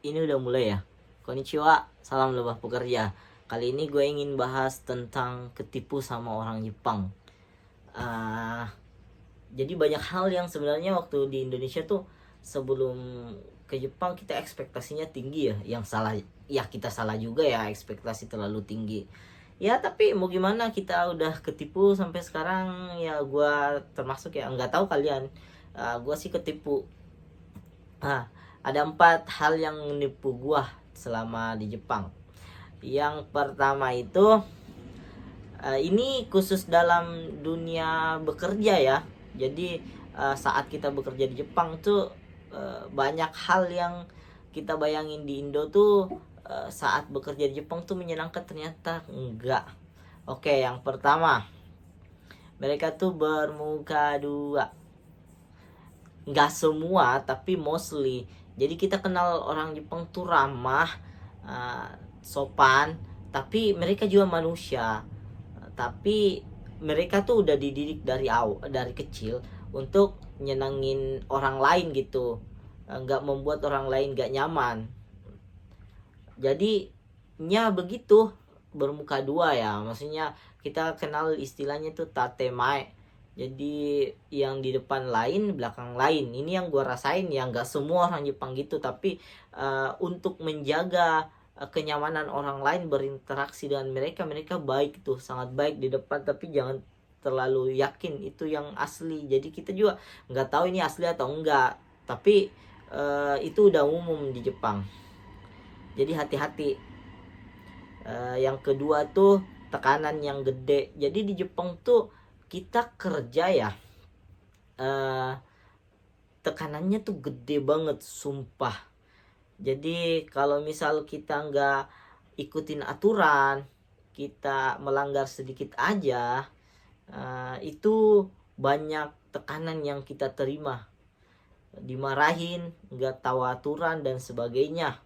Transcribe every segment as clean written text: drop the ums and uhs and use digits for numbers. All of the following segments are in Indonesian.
Ini udah mulai ya. Konnichiwa, salam lebah pekerja. Kali ini gue ingin bahas tentang ketipu sama orang Jepang. Ah, jadi banyak hal yang sebenarnya waktu di Indonesia tuh sebelum ke Jepang kita ekspektasinya tinggi ya. Yang salah ya, kita salah juga ya, ekspektasi terlalu tinggi. Ya tapi mau gimana, kita udah ketipu sampai sekarang. Ya gue termasuk ya, nggak tahu kalian. Gue sih ketipu. Ada 4 hal yang menipu gua selama di Jepang. Yang pertama itu ini khusus dalam dunia bekerja ya. Jadi saat kita bekerja di Jepang tuh banyak hal yang kita bayangin di Indo tuh saat bekerja di Jepang tuh menyenangkan, ternyata enggak. Oke, yang pertama, mereka tuh bermuka dua. Nggak semua tapi mostly. Jadi kita kenal orang Jepang tuh ramah, sopan, tapi mereka juga manusia. Tapi mereka tuh udah dididik dari kecil untuk nyenengin orang lain gitu, nggak membuat orang lain nggak nyaman. Jadi nya begitu, bermuka dua ya, maksudnya kita kenal istilahnya tuh tatemae. Jadi yang di depan lain, belakang lain. Ini yang gue rasain ya, nggak semua orang Jepang gitu, tapi untuk menjaga kenyamanan orang lain berinteraksi dengan mereka, mereka baik tuh, sangat baik di depan, tapi jangan terlalu yakin itu yang asli. Jadi kita juga nggak tahu ini asli atau enggak, tapi itu udah umum di Jepang. Jadi hati-hati. Yang kedua tuh tekanan yang gede. Jadi di Jepang tuh kita kerja ya, tekanannya tuh gede banget, sumpah. Jadi kalau misal kita nggak ikutin aturan, kita melanggar sedikit aja, itu banyak tekanan yang kita terima, dimarahin, nggak tahu aturan dan sebagainya.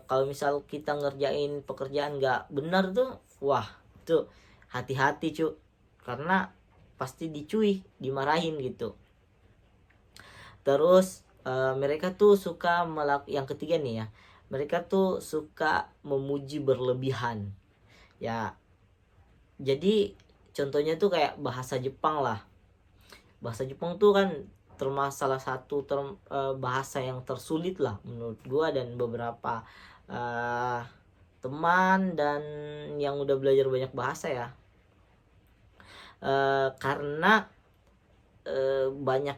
Kalau misal kita ngerjain pekerjaan nggak benar tuh, wah tuh hati-hati cu, karena pasti dicui, dimarahin gitu. Terus mereka tuh suka yang ketiga nih ya, mereka tuh suka memuji berlebihan ya. Jadi contohnya tuh kayak bahasa Jepang lah. Bahasa Jepang tuh kan termasuk salah satu bahasa yang tersulit lah menurut gua dan beberapa teman dan yang udah belajar banyak bahasa ya. Karena banyak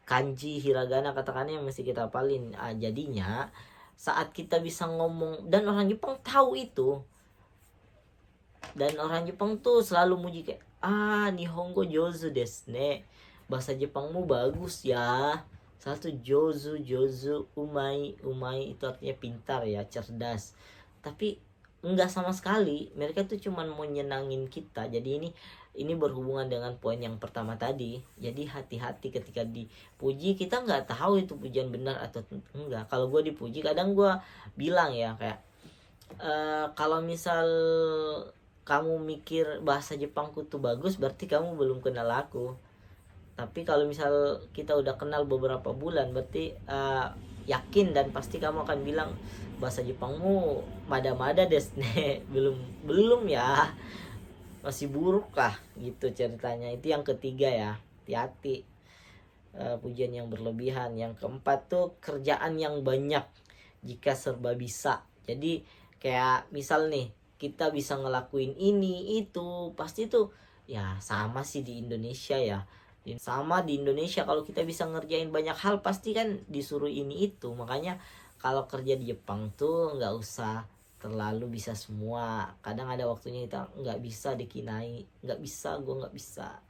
kanji, hiragana, katakana yang mesti kita hafalin. Jadinya saat kita bisa ngomong dan orang Jepang tahu itu, dan orang Jepang tuh selalu muji kayak, Nihongo jozu desu ne, bahasa Jepangmu bagus ya. Satu jozu, umai, itu artinya pintar ya, cerdas. Tapi enggak sama sekali, mereka tuh cuman mau nyenangin kita. Jadi ini berhubungan dengan poin yang pertama tadi. Jadi hati-hati ketika dipuji, kita nggak tahu itu pujian benar atau enggak. Kalau gue dipuji, kadang gue bilang ya kayak, kalau misal kamu mikir bahasa Jepangku tuh bagus, berarti kamu belum kenal aku. Tapi kalau misal kita udah kenal beberapa bulan, berarti yakin dan pasti kamu akan bilang bahasa Jepangmu mada-mada desne. belum ya, masih buruk lah gitu ceritanya. Itu yang ketiga ya, hati-hati pujian yang berlebihan. Yang keempat tuh kerjaan yang banyak jika serba bisa. Jadi kayak misal nih, kita bisa ngelakuin ini itu, pasti tuh ya sama sih di Indonesia ya. Sama di Indonesia, kalau kita bisa ngerjain banyak hal pasti kan disuruh ini itu. Makanya kalau kerja di Jepang tuh nggak usah terlalu bisa semua. Kadang ada waktunya kita nggak bisa dikinai, nggak bisa, gue nggak bisa.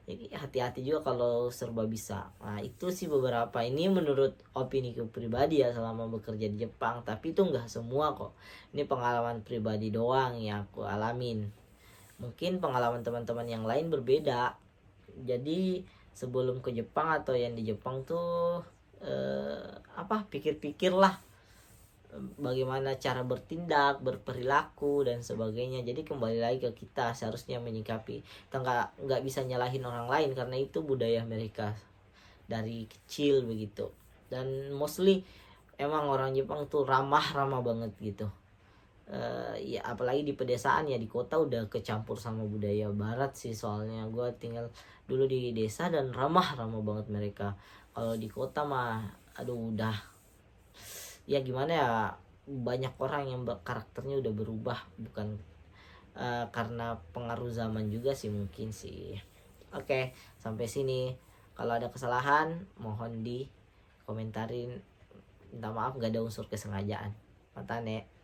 Jadi hati-hati juga kalau serba bisa. Nah itu sih beberapa, ini menurut opini ku pribadi ya selama bekerja di Jepang. Tapi itu nggak semua kok, ini pengalaman pribadi doang yang aku alamin. Mungkin pengalaman teman-teman yang lain berbeda. Jadi sebelum ke Jepang atau yang di Jepang tuh pikir-pikirlah bagaimana cara bertindak, berperilaku dan sebagainya. Jadi kembali lagi ke kita, seharusnya menyikapi. Kita nggak bisa nyalahin orang lain karena itu budaya mereka dari kecil begitu. Dan mostly emang orang Jepang tuh ramah banget gitu. Ya apalagi di pedesaan, ya di kota udah kecampur sama budaya barat sih, soalnya gue tinggal dulu di desa dan ramah banget mereka. Kalau di kota mah aduh udah, ya gimana ya, banyak orang yang karakternya udah berubah, bukan karena pengaruh zaman juga sih mungkin sih. Oke, sampai sini. Kalau ada kesalahan mohon di komentarin, minta maaf, gak ada unsur kesengajaan. Matane.